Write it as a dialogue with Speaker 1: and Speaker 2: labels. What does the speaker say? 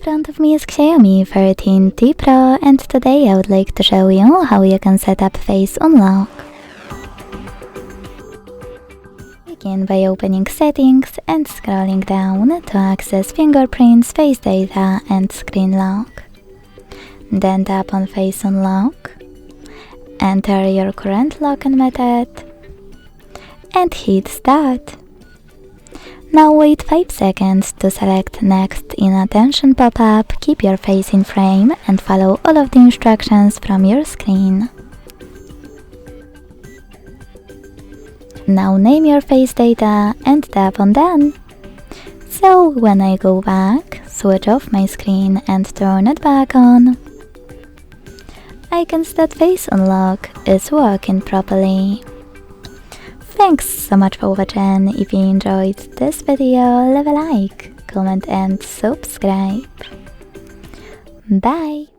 Speaker 1: front of me is Xiaomi 14T Pro, and today I would like to show you how you can set up face unlock. Begin by opening settings and scrolling down to access fingerprints, face data and screen lock. Then tap on face unlock, enter your current login method and hit start. Now wait 5 seconds to select next in attention pop-up, keep your face in frame and follow all of the instructions from your screen. Now name your face data and tap on done. So when I go back, switch off my screen and turn it back on, I can see that face unlock is working properly. Thanks so much for watching. If you enjoyed this video, leave a like, comment and subscribe. Bye!